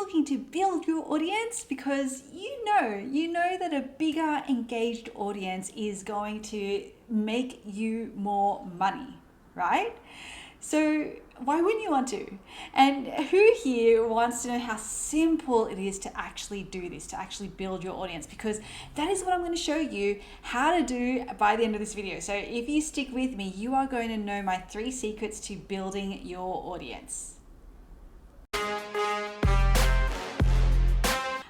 looking to build your audience? Because you know that a bigger engaged audience is going to make you more money, right? So why wouldn't you want to? And who here wants to know how simple it is to actually do this, to actually build your audience? Because that is what I'm going to show you how to do by the end of this video. So if you stick with me, you are going to know my 3 secrets to building your audience.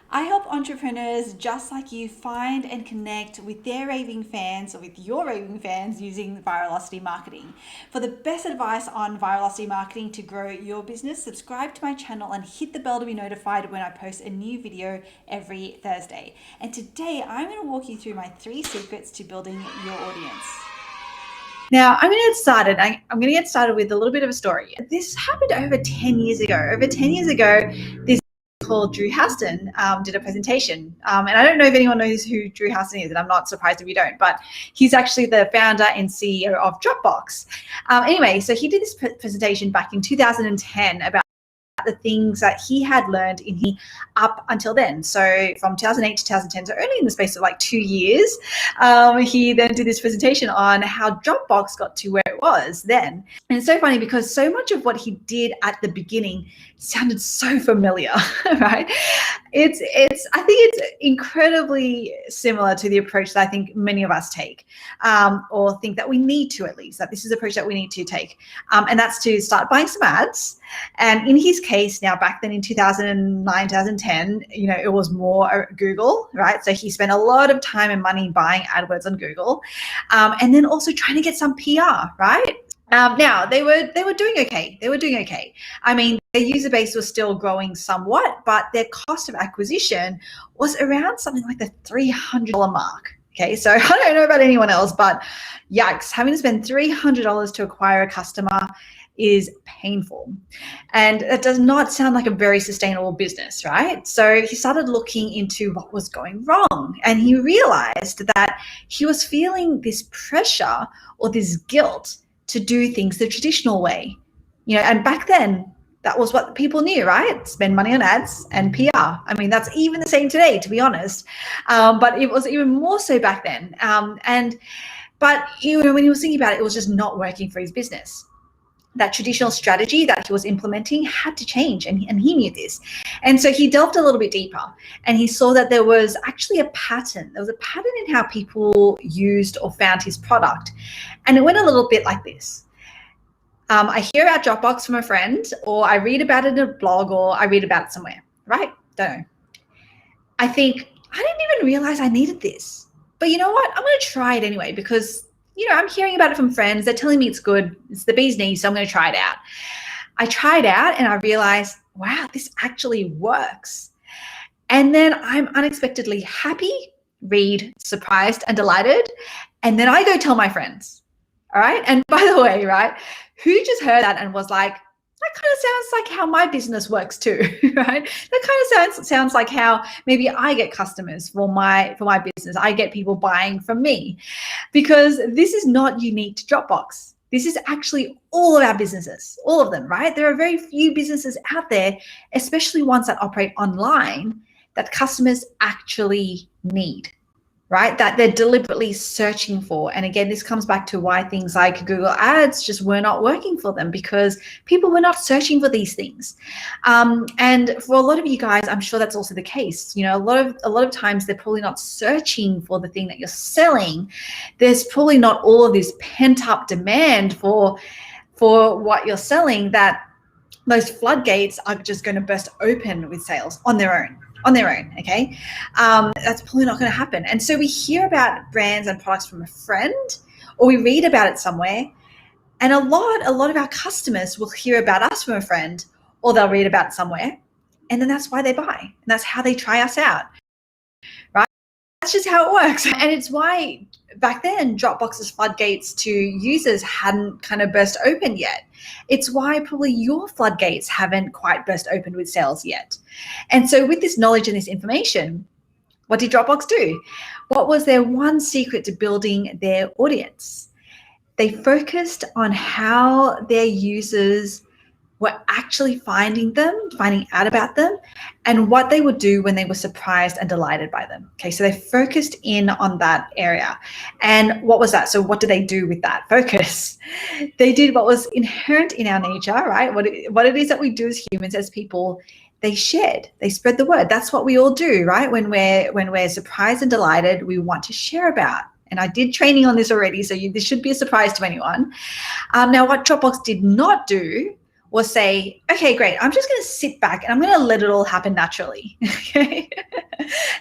I help entrepreneurs just like you find and connect with their raving fans or with your raving fans using virality marketing. For the best advice on virality marketing to grow your business, subscribe to my channel and hit the bell to be notified when I post a new video every Thursday. And today I'm going to walk you through my 3 secrets to building your audience. Now, I'm going to get started. I'm going to get started with a little bit of a story. This happened over 10 years ago. Over 10 years ago, this called Drew Houston did a presentation. And I don't know if anyone knows who Drew Houston is, and I'm not surprised if you don't, but he's actually the founder and CEO of Dropbox. Anyway, so he did this presentation back in 2010 about the things that he had learned up until then. So from 2008 to 2010, so only in the space of like 2 years, he then did this presentation on how Dropbox got to where it was then. And it's so funny because so much of what he did at the beginning sounded so familiar, right? I think it's incredibly similar to the approach that I think many of us take, or think that we need to, at least, that this is the approach that we need to take. And that's to start buying some ads. And in his case, now back then in 2009, 2010, it was more Google, right? So he spent a lot of time and money buying AdWords on Google, and then also trying to get some PR, right? Now they were doing okay. They were doing okay. I mean, their user base was still growing somewhat, but their cost of acquisition was around something like the $300 mark. Okay, so I don't know about anyone else, but yikes, having to spend $300 to acquire a customer is painful. And it does not sound like a very sustainable business, right? So he started looking into what was going wrong, and he realized that he was feeling this pressure or this guilt to do things the traditional way. And back then, that was what people knew, right? Spend money on ads and PR. I mean, that's even the same today, to be honest. But it was even more so back then. But when he was thinking about it, it was just not working for his business. That traditional strategy that he was implementing had to change, and he knew this. And so he delved a little bit deeper, and he saw that there was actually a pattern. There was a pattern in how people used or found his product. And it went a little bit like this. I hear about Dropbox from a friend, or I read about it in a blog, or I read about it somewhere, right? Don't know. I think, I didn't even realize I needed this. But you know what? I'm going to try it anyway, because I'm hearing about it from friends. They're telling me it's good. It's the bee's knees, so I'm going to try it out. I tried out and I realized, wow, this actually works. And then I'm unexpectedly happy, surprised and delighted. And then I go tell my friends. All right. And by the way, right, who just heard that and was like, that kind of sounds like how my business works too, right? That kind of sounds like how maybe I get customers for my business. I get people buying from me, because this is not unique to Dropbox. This is actually all of our businesses, all of them, right? There are very few businesses out there, especially ones that operate online, that customers actually need, right? That they're deliberately searching for. And again, this comes back to why things like Google Ads just were not working for them, because people were not searching for these things. And for a lot of you guys, I'm sure that's also the case. A lot of times they're probably not searching for the thing that you're selling. There's probably not all of this pent up demand for what you're selling, that those floodgates are just going to burst open with sales on their own. Okay, that's probably not going to happen. And so we hear about brands and products from a friend, or we read about it somewhere, and a lot of our customers will hear about us from a friend, or they'll read about it somewhere, and then that's why they buy, and that's how they try us out, right? That's just how it works. And it's why back then Dropbox's floodgates to users hadn't kind of burst open yet. It's why probably your floodgates haven't quite burst open with sales yet. And so with this knowledge and this information, what did Dropbox do? What was their one secret to building their audience? They focused on how their users were actually finding out about them, and what they would do when they were surprised and delighted by them. Okay, so they focused in on that area. And what was that? So what did they do with that focus? They did what was inherent in our nature, right? What it is that we do as humans, as people. They shared, they spread the word. That's what we all do, right? When we're surprised and delighted, we want to share about. And I did training on this already, so this should be a surprise to anyone. Now, what Dropbox did not do was say, okay, great, I'm just going to sit back and I'm going to let it all happen naturally. Okay.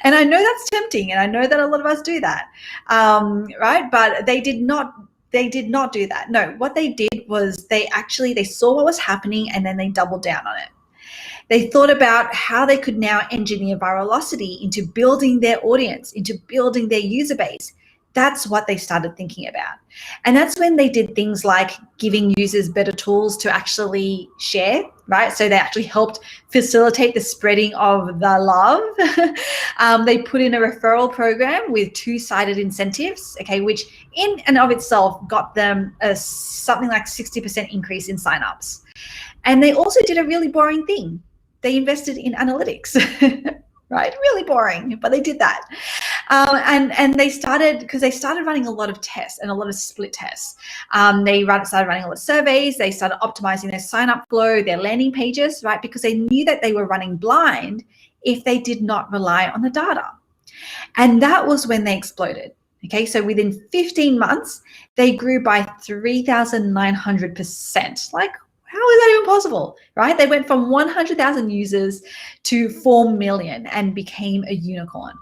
And I know that's tempting, and I know that a lot of us do that, right? But they did not do that. No, what they did was they saw what was happening, and then they doubled down on it. They thought about how they could now engineer virality into building their audience, into building their user base. That's what they started thinking about. And that's when they did things like giving users better tools to actually share, right? So they actually helped facilitate the spreading of the love. They put in a referral program with two-sided incentives, okay, which in and of itself got them something like 60% increase in signups. And they also did a really boring thing. They invested in analytics, right? Really boring, but they did that. And they started running a lot of tests and a lot of split tests. They started running a lot of surveys. They started optimizing their sign-up flow, their landing pages, right? Because they knew that they were running blind if they did not rely on the data. And that was when they exploded. Okay, so within 15 months, they grew by 3,900%. Like, how is that even possible, right? They went from 100,000 users to 4 million and became a unicorn.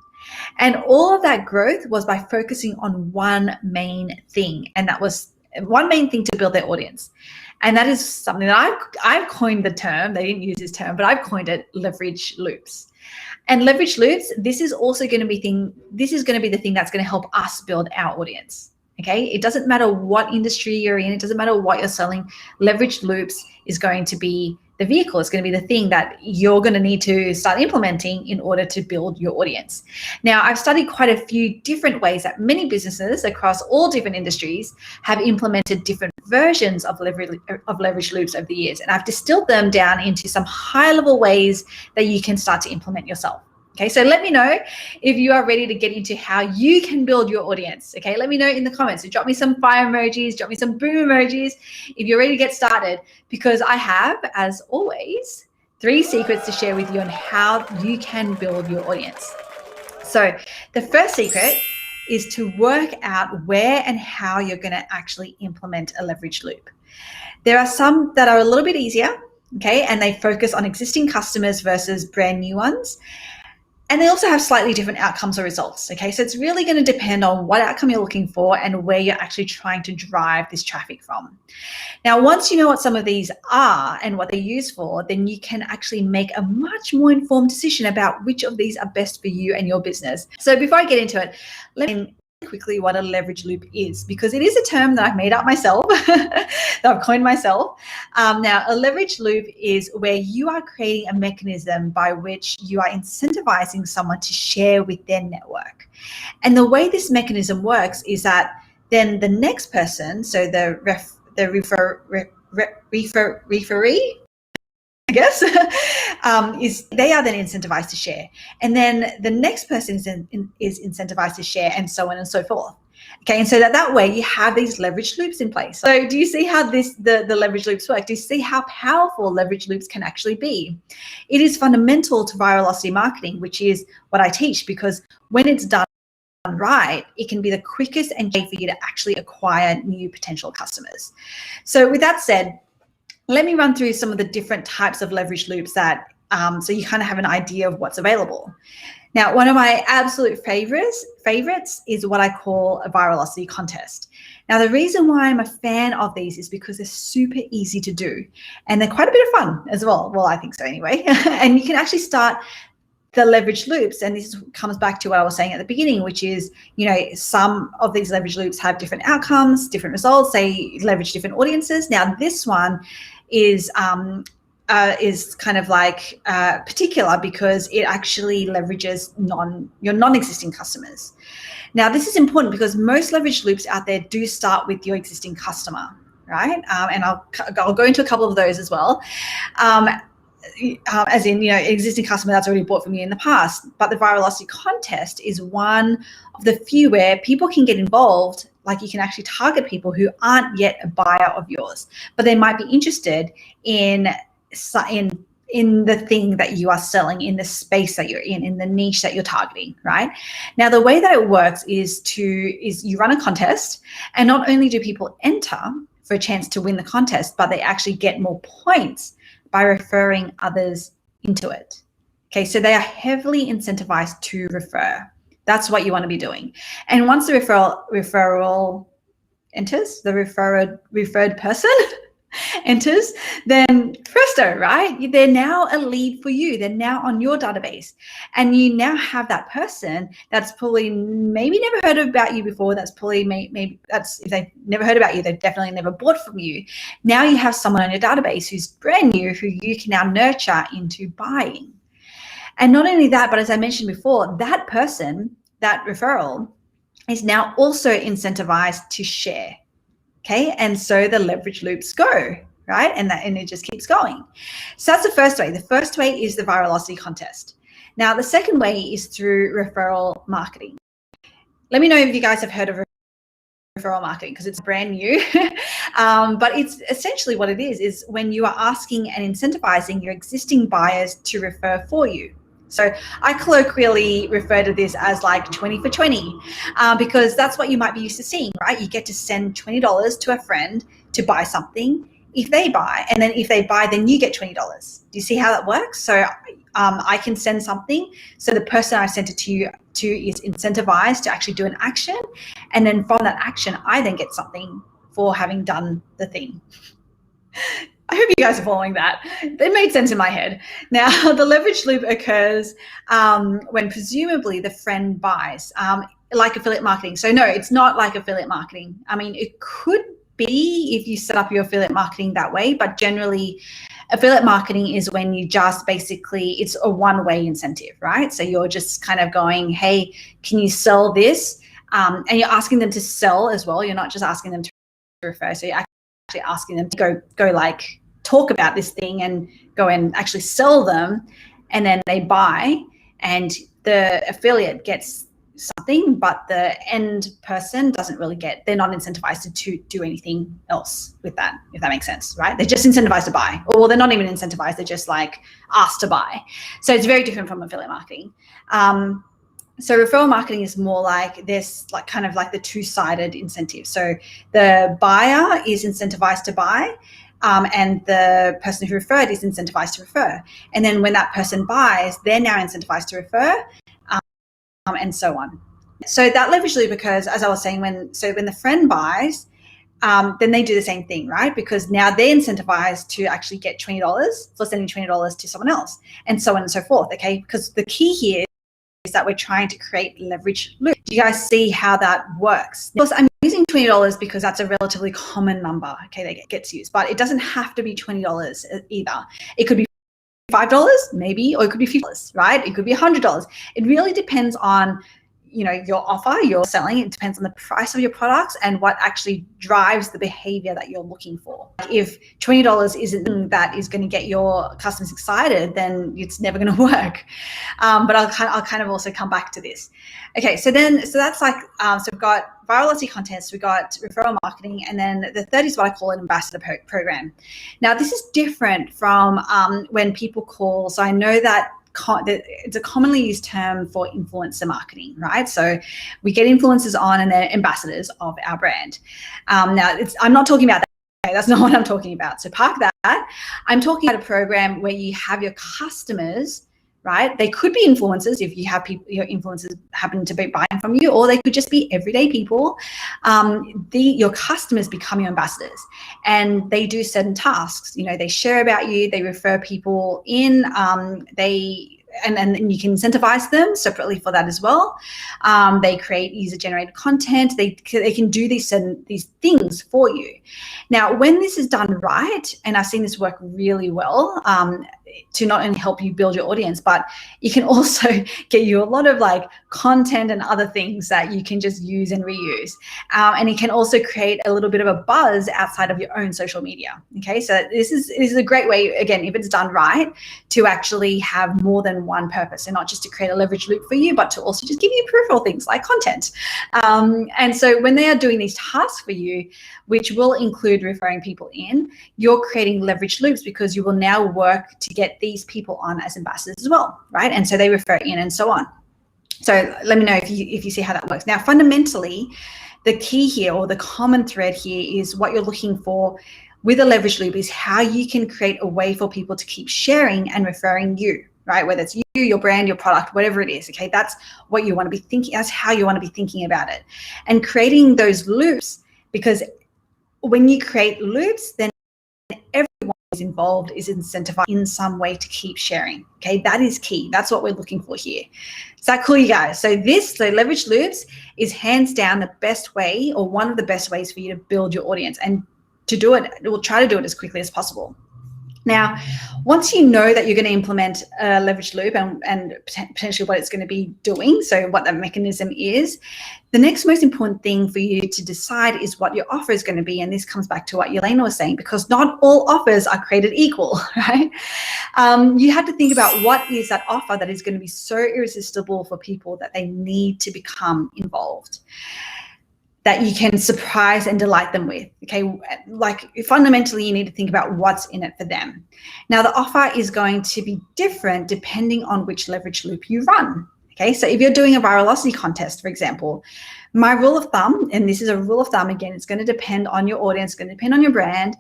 And all of that growth was by focusing on one main thing, and that was one main thing to build their audience. And that is something that I've coined the term. They didn't use this term, but I've coined it leverage loops. And leverage loops, this is going to be the thing that's going to help us build our audience. Okay, it doesn't matter what industry you're in, it doesn't matter what you're selling. Leverage loops is going to be the vehicle. It's going to be the thing that you're going to need to start implementing in order to build your audience. Now, I've studied quite a few different ways that many businesses across all different industries have implemented different versions of leverage loops over the years. And I've distilled them down into some high-level ways that you can start to implement yourself. Okay, so let me know if you are ready to get into how you can build your audience. Okay, let me know in the comments. So drop me some fire emojis, drop me some boom emojis if you're ready to get started, because I have, as always, 3 secrets to share with you on how you can build your audience. So the first secret is to work out where and how you're going to actually implement a leverage loop. There are some that are a little bit easier, okay, and they focus on existing customers versus brand new ones. And they also have slightly different outcomes or results, okay? So it's really going to depend on what outcome you're looking for and where you're actually trying to drive this traffic from. Now, once you know what some of these are and what they're used for, then you can actually make a much more informed decision about which of these are best for you and your business. So before I get into it, let me quickly what a leverage loop is, because it is a term that I've made up myself, that I've coined myself. Now, a leverage loop is where you are creating a mechanism by which you are incentivizing someone to share with their network. And the way this mechanism works is that then the next person, so the referee, I guess, they are then incentivized to share. And then the next person is incentivized to share, and so on and so forth. Okay, and so that way you have these leverage loops in place. So do you see how the leverage loops work? Do you see how powerful leverage loops can actually be? It is fundamental to virality marketing, which is what I teach, because when it's done right, it can be the quickest and way for you to actually acquire new potential customers. So with that said, let me run through some of the different types of leverage loops that so you kind of have an idea of what's available. Now, one of my absolute favorites is what I call a virality contest. Now, the reason why I'm a fan of these is because they're super easy to do, and they're quite a bit of fun as well. Well, I think so anyway. And you can actually start the leverage loops, and this comes back to what I was saying at the beginning, which is, you know, some of these leverage loops have different outcomes, different results. They leverage different audiences. Now, this one is kind of like particular because it actually leverages your non-existing customers. Now, this is important because most leverage loops out there do start with your existing customer. right? And I'll go into a couple of those as well. As in, existing customer that's already bought from you in the past. But the Viralosity contest is one of the few where people can get involved. Like, you can actually target people who aren't yet a buyer of yours, but they might be interested in the thing that you are selling, in the space that you're in the niche that you're targeting, right? Now, the way that it works is you run a contest, and not only do people enter for a chance to win the contest, but they actually get more points by referring others into it. Okay, so they are heavily incentivized to refer. That's what you want to be doing. And once the referral enters, the referred person enters, then presto, right? They're now a lead for you. They're now on your database. And you now have that person that's probably maybe never heard about you before. That's probably maybe that's, if they've never heard about you, they've definitely never bought from you. Now you have someone on your database who's brand new, who you can now nurture into buying. And not only that, but as I mentioned before, that person, that referral, is now also incentivized to share. Okay, and so the leverage loops go, right? And it just keeps going. So that's the first way. The first way is the Viralosity contest. Now, the second way is through referral marketing. Let me know if you guys have heard of referral marketing, because it's brand new. But it's essentially what it is when you are asking and incentivizing your existing buyers to refer for you. So I colloquially refer to this as like 20 for 20, because that's what you might be used to seeing, right? You get to send $20 to a friend to buy something. If they buy, and then if they buy, then you get $20. Do you see how that works? So I can send something, so the person I sent it to is incentivized to actually do an action, and then from that action, I then get something for having done the thing. I hope you guys are following that. It made sense in my head. Now, the leverage loop occurs when presumably the friend buys, like affiliate marketing. So no, it's not like affiliate marketing. I mean, it could be if you set up your affiliate marketing that way, but generally affiliate marketing is when you just basically, it's a one-way incentive, right? So you're just kind of going, hey, can you sell this? And you're asking them to sell as well. You're not just asking them to refer. So you're actually asking them to go like talk about this thing and go and actually sell them, and then they buy, and the affiliate gets something, but the end person doesn't really get, they're not incentivized to do anything else with that, if that makes sense, right? They're just incentivized to buy, or they're not even incentivized, they're just like asked to buy. So it's very different from affiliate marketing. So referral marketing is more like this, like kind of like the two-sided incentive. So the buyer is incentivized to buy, and the person who referred is incentivized to refer. And then when that person buys, they're now incentivized to refer, and so on. So that leverage loop occurs, as I was saying, when the friend buys, then they do the same thing, right? Because now they're incentivized to actually get $20 for sending $20 to someone else, and so on and so forth, okay? Because the key here is that we're trying to create leverage loop. Do you guys see how that works? Of course, I'm using $20 because that's a relatively common number, okay, that gets used, but it doesn't have to be $20 either. It could be $5 maybe, or it could be $50, right? It could be $100. It really depends on, your offer, you're selling. It depends on the price of your products and what actually drives the behavior that you're looking for. If $20 isn't that is going to get your customers excited, then it's never going to work. But I'll kind of also come back to this. Okay, so that's like, so we've got Viralosity contests, we've got referral marketing, and then the third is what I call an ambassador program. Now, this is different from when people call, so I know that it's a commonly used term for influencer marketing, right? So we get influencers on and they're ambassadors of our brand. Now, I'm not talking about that. Okay, that's not what I'm talking about. So park that. I'm talking about a program where you have your customers, right? They could be influencers if you have people, your influencers happen to be buying from you, or they could just be everyday people. Your customers become your ambassadors, and they do certain tasks. They share about you, they refer people in, and you can incentivize them separately for that as well. They create user-generated content. They can do these things for you. Now, when this is done right, and I've seen this work really well, to not only help you build your audience, but it can also get you a lot of like content and other things that you can just use and reuse. And it can also create a little bit of a buzz outside of your own social media. Okay, so this is a great way, again, if it's done right, to actually have more than one purpose, and not just to create a leverage loop for you, but to also just give you peripheral things like content. And so when they are doing these tasks for you, which will include referring people in, you're creating leverage loops, because you will now work to get these people on as ambassadors as well, right? And so they refer in and so on. So let me know if you see how that works. Now, fundamentally, the key here, or the common thread here, is what you're looking for with a leverage loop is how you can create a way for people to keep sharing and referring you, right? Whether it's you, your brand, your product, whatever it is, okay? That's what you want to be thinking, that's how you want to be thinking about it. And creating those loops, because when you create loops, then everyone is involved, is incentivized in some way to keep sharing, okay? That is key. That's what we're looking for here. Is that cool, you guys? So leverage loops is hands down the best way, or one of the best ways for you to build your audience. And to do it, we'll try to do it as quickly as possible. Now, once you know that you're going to implement a leverage loop and potentially what it's going to be doing, so what that mechanism is, the next most important thing for you to decide is what your offer is going to be. And this comes back to what Yelena was saying, because not all offers are created equal, right? You have to think about what is that offer that is going to be so irresistible for people that they need to become involved, that you can surprise and delight them with, okay? Like fundamentally, you need to think about what's in it for them. Now, the offer is going to be different depending on which leverage loop you run, okay? So if you're doing a virality contest, for example, my rule of thumb, and this is a rule of thumb, again, it's going to depend on your audience, it's going to depend on your brand,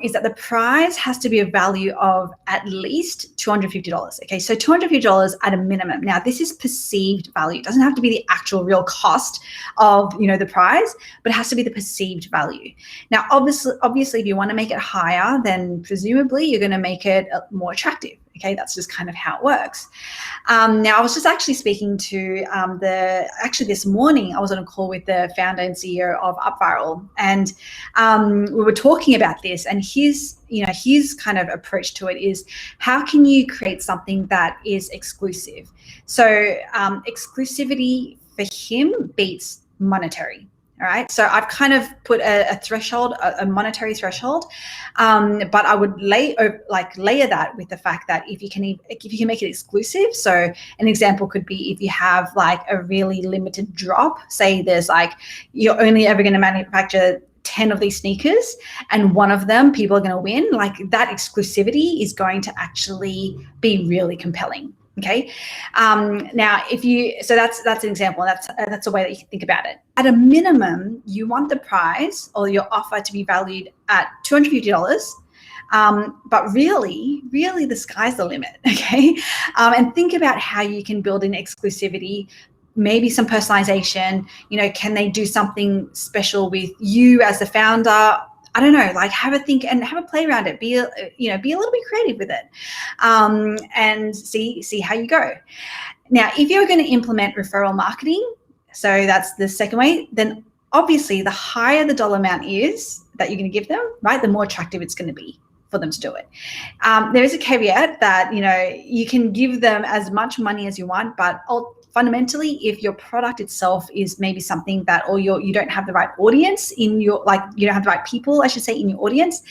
is that the prize has to be a value of at least $250. Okay, so $250 at a minimum. Now, this is perceived value. It doesn't have to be the actual real cost of, the prize, but it has to be the perceived value. Now, obviously, if you want to make it higher, then presumably you're going to make it more attractive. Okay, that's just kind of how it works. Now, I was just actually speaking to this morning, I was on a call with the founder and CEO of UpViral, and we were talking about this, and his kind of approach to it is, how can you create something that is exclusive? So exclusivity for him beats monetary. All right, so I've kind of put a threshold, a monetary threshold, but I would layer that with the fact that if you can make it exclusive. So an example could be if you have like a really limited drop. Say there's like, you're only ever going to manufacture 10 of these sneakers, and one of them people are going to win. Like, that exclusivity is going to actually be really compelling. Okay. Now, so that's an example. That's a way that you can think about it. At a minimum, you want the prize or your offer to be valued at $250. But really the sky's the limit. Okay. And think about how you can build in exclusivity, maybe some personalization. Can they do something special with you as the founder? I don't know, like have a think and have a play around it. Be a little bit creative with it, and see how you go. Now, if you're going to implement referral marketing, so that's the second way, then obviously the higher the dollar amount is that you're going to give them, right, the more attractive it's going to be for them to do it. There is a caveat that, you can give them as much money as you want, but fundamentally, if your product itself is maybe something that, or you don't have the right audience in your, you don't have the right people, I should say, in your audience,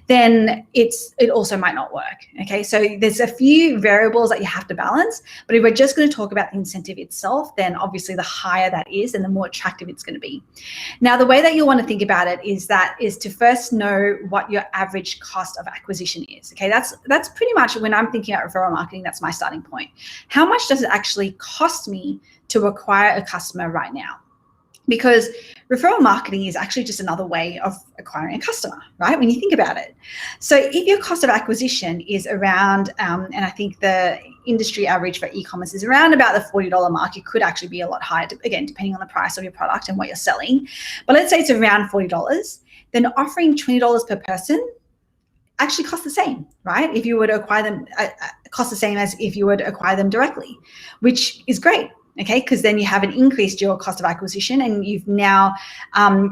then it also might not work. Okay, so there's a few variables that you have to balance, but if we're just going to talk about the incentive itself, then obviously the higher that is, and the more attractive it's going to be. Now, the way that you want to think about it is to first know what your average cost of acquisition is. Okay, that's pretty much, when I'm thinking about referral marketing, that's my starting point. How much does it actually cost me to acquire a customer right now? Because referral marketing is actually just another way of acquiring a customer, right? When you think about it. So if your cost of acquisition is around, and I think the industry average for e-commerce is around about the $40 mark, it could actually be a lot higher, again, depending on the price of your product and what you're selling. But let's say it's around $40, then offering $20 per person actually costs the same, right? If you were to acquire them, cost the same as if you were to acquire them directly, which is great. okay? Because then you haven't increased your cost of acquisition, and you've now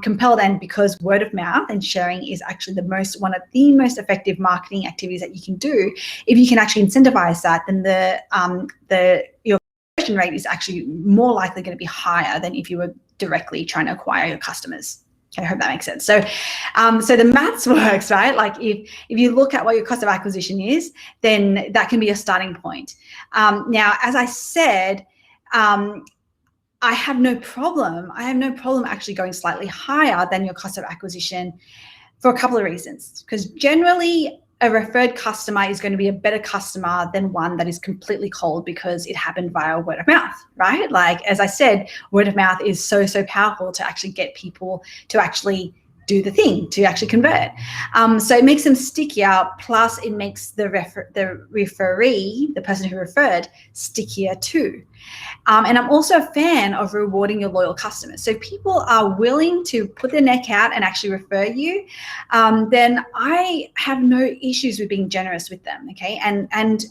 compelled, and because word of mouth and sharing is actually one of the most effective marketing activities that you can do. If you can actually incentivize that, then your conversion rate is actually more likely going to be higher than if you were directly trying to acquire your customers. Okay, I hope that makes sense. So, so the maths works, right? Like if you look at what your cost of acquisition is, then that can be a starting point. Now, as I said, I have no problem actually going slightly higher than your cost of acquisition for a couple of reasons. Because generally, a referred customer is going to be a better customer than one that is completely cold because it happened via word of mouth, right? Like, as I said, word of mouth is so powerful to actually get people to actually do the thing, to actually convert. So it makes them stickier, plus it makes the referee, the person who referred, stickier too. And I'm also a fan of rewarding your loyal customers. So if people are willing to put their neck out and actually refer you, then I have no issues with being generous with them, okay? And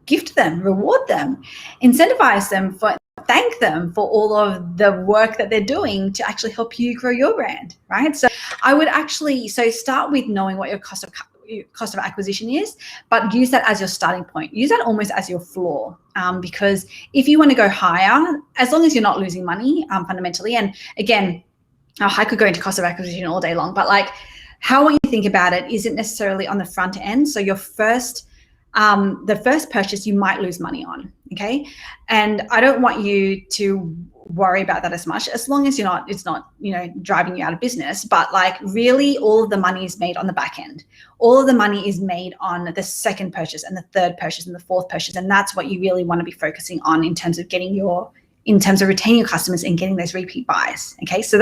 gift them, reward them, incentivize them, thank them for all of the work that they're doing to actually help you grow your brand, right? So I would actually, start with knowing what your cost of acquisition is, but use that as your starting point. Use that almost as your floor, because if you want to go higher, as long as you're not losing money, fundamentally, and again, I could go into cost of acquisition all day long, but like how I think about it isn't necessarily on the front end. So your the first purchase you might lose money on, okay? And I don't want you to worry about that as much, as long as it's not, driving you out of business. But like really all of the money is made on the back end. All of the money is made on the second purchase and the third purchase and the fourth purchase. And that's what you really want to be focusing on in terms of retaining your customers and getting those repeat buys. Okay. So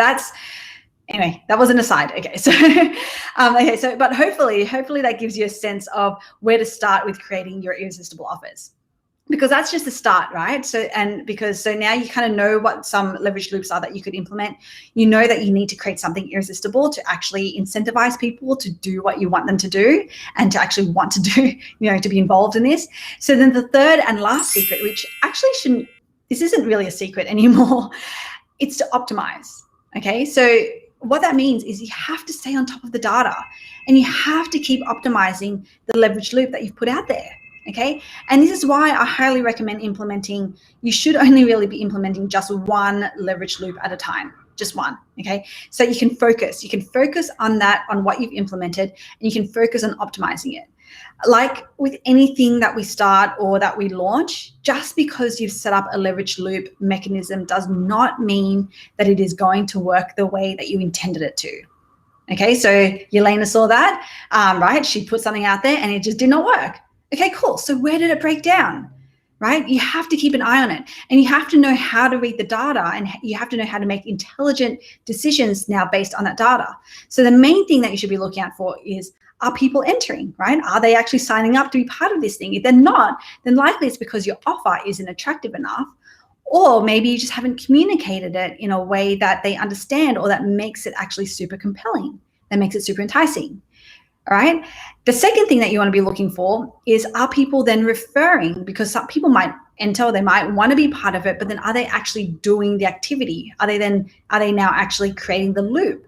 anyway, that was an aside. Okay, so but hopefully that gives you a sense of where to start with creating your irresistible offers, because that's just the start, right? So now you kind of know what some leverage loops are that you could implement. You know that you need to create something irresistible to actually incentivize people to do what you want them to do and to actually want to do, to be involved in this. So then the third and last secret, which actually this isn't really a secret anymore, it's to optimize. Okay, so what that means is you have to stay on top of the data and you have to keep optimizing the leverage loop that you've put out there. Okay, and this is why I highly recommend you should only really be implementing just one leverage loop at a time, just one. Okay, so you can focus on what you've implemented, and you can focus on optimizing it. Like with anything that we start or that we launch, just because you've set up a leverage loop mechanism does not mean that it is going to work the way that you intended it to. Okay, so Yelena saw that, right? She put something out there and it just did not work. Okay, cool. So where did it break down? Right? You have to keep an eye on it, and you have to know how to read the data, and you have to know how to make intelligent decisions now based on that data. So the main thing that you should be looking out for is, are people entering, right? Are they actually signing up to be part of this thing? If they're not, then likely it's because your offer isn't attractive enough, or maybe you just haven't communicated it in a way that they understand or that makes it actually super compelling, that makes it super enticing. All right. The second thing that you want to be looking for is, are people then referring? Because some people might enter, they might want to be part of it, but then are they actually doing the activity? Are they now actually creating the loop?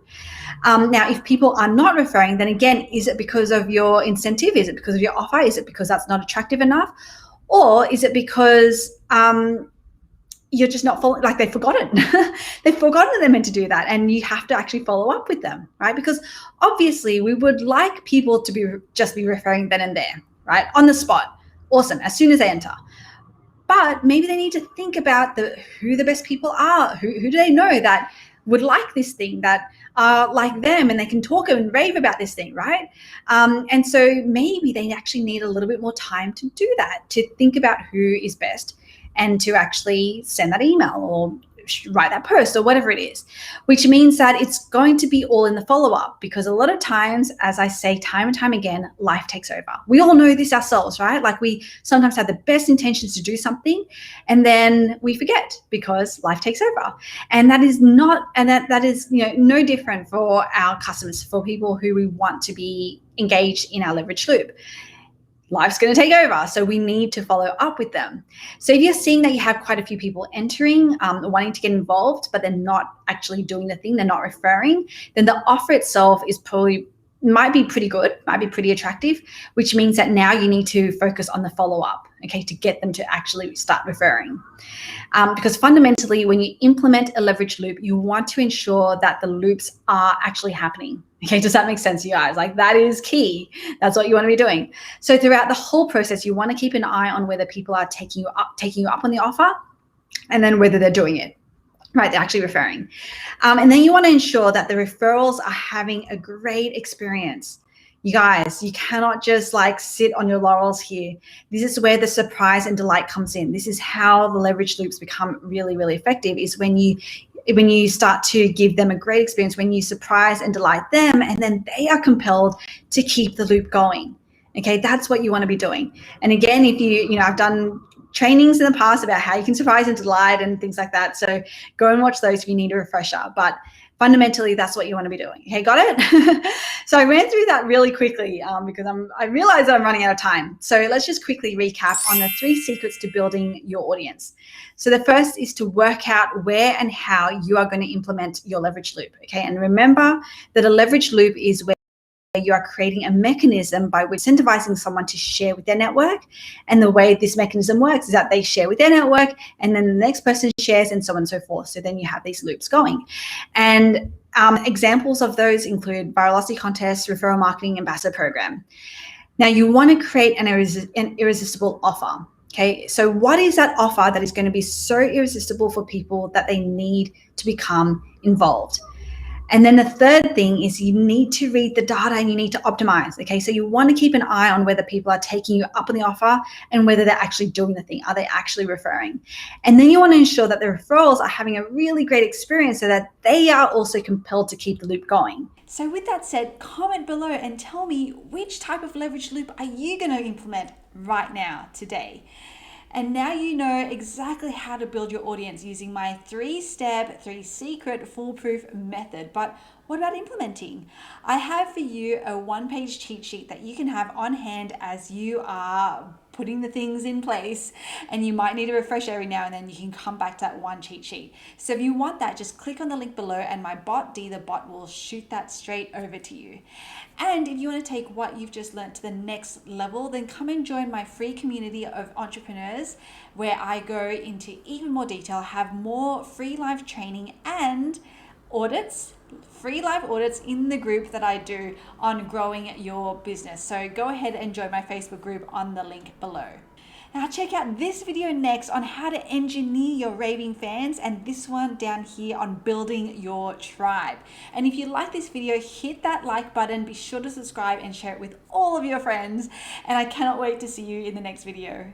Now, if people are not referring, then again, is it because of your incentive? Is it because of your offer? Is it because that's not attractive enough? Or is it because you're just not following, like they've forgotten. They've forgotten that they're meant to do that, and you have to actually follow up with them, right? Because obviously we would like people to be referring then and there, right? On the spot. Awesome, as soon as they enter. But maybe they need to think about who the best people are. Who do they know that would like this thing, that are like them, and they can talk and rave about this thing, right? And so maybe they actually need a little bit more time to do that, to think about who is best, and to actually send that email or write that post or whatever it is, which means that it's going to be all in the follow-up, because a lot of times, as I say time and time again, life takes over. We all know this ourselves, right? Like we sometimes have the best intentions to do something and then we forget because life takes over. And that is no different for our customers, for people who we want to be engaged in our leverage loop. life's going to take over. So we need to follow up with them. So if you're seeing that you have quite a few people entering, wanting to get involved, but they're not actually doing the thing, they're not referring, then the offer itself is might be pretty good, might be pretty attractive, which means that now you need to focus on the follow-up, okay, to get them to actually start referring. Because fundamentally, when you implement a leverage loop, you want to ensure that the loops are actually happening. Okay, does that make sense to you guys? Like, that is key. That's what you want to be doing. So throughout the whole process, you want to keep an eye on whether people are taking you up on the offer, and then whether they're doing it. Right, they're actually referring. And then you want to ensure that the referrals are having a great experience. You guys, you cannot just like sit on your laurels here. This is where the surprise and delight comes in. This is how the leverage loops become really, really effective, is when you start to give them a great experience, when you surprise and delight them, and then they are compelled to keep the loop going. Okay, that's what you want to be doing. And again, if I've done trainings in the past about how you can surprise and delight and things like that. So go and watch those if you need a refresher. But fundamentally, that's what you want to be doing. Okay, got it? So I ran through that really quickly because I realized I'm running out of time. So let's just quickly recap on the 3 secrets to building your audience. So the first is to work out where and how you are going to implement your leverage loop. Okay, and remember that a leverage loop is where you are creating a mechanism by which incentivizing someone to share with their network. And the way this mechanism works is that they share with their network, and then the next person shares, and so on and so forth. So then you have these loops going. And examples of those include virality contests, referral marketing, ambassador program. Now you want to create an irresistible offer. Okay, so what is that offer that is going to be so irresistible for people that they need to become involved? And then the third thing is you need to read the data and you need to optimize. Okay, so you want to keep an eye on whether people are taking you up on the offer and whether they're actually doing the thing. Are they actually referring? And then you want to ensure that the referrals are having a really great experience so that they are also compelled to keep the loop going. So with that said, comment below and tell me, which type of leverage loop are you going to implement right now, today? And now you know exactly how to build your audience using my 3-step, 3-secret foolproof method. But what about implementing? I have for you a 1-page cheat sheet that you can have on hand as you are putting the things in place, and you might need a refresh every now and then. You can come back to that one cheat sheet. So if you want that, just click on the link below and my bot, Dee the bot, will shoot that straight over to you. And if you want to take what you've just learned to the next level, then come and join my free community of entrepreneurs where I go into even more detail, have more free live training and audits, free live audits in the group that I do on growing your business. So go ahead and join my Facebook group on the link below. Now check out this video next on how to engineer your raving fans, and this one down here on building your tribe. And if you like this video, hit that like button, be sure to subscribe and share it with all of your friends. And I cannot wait to see you in the next video.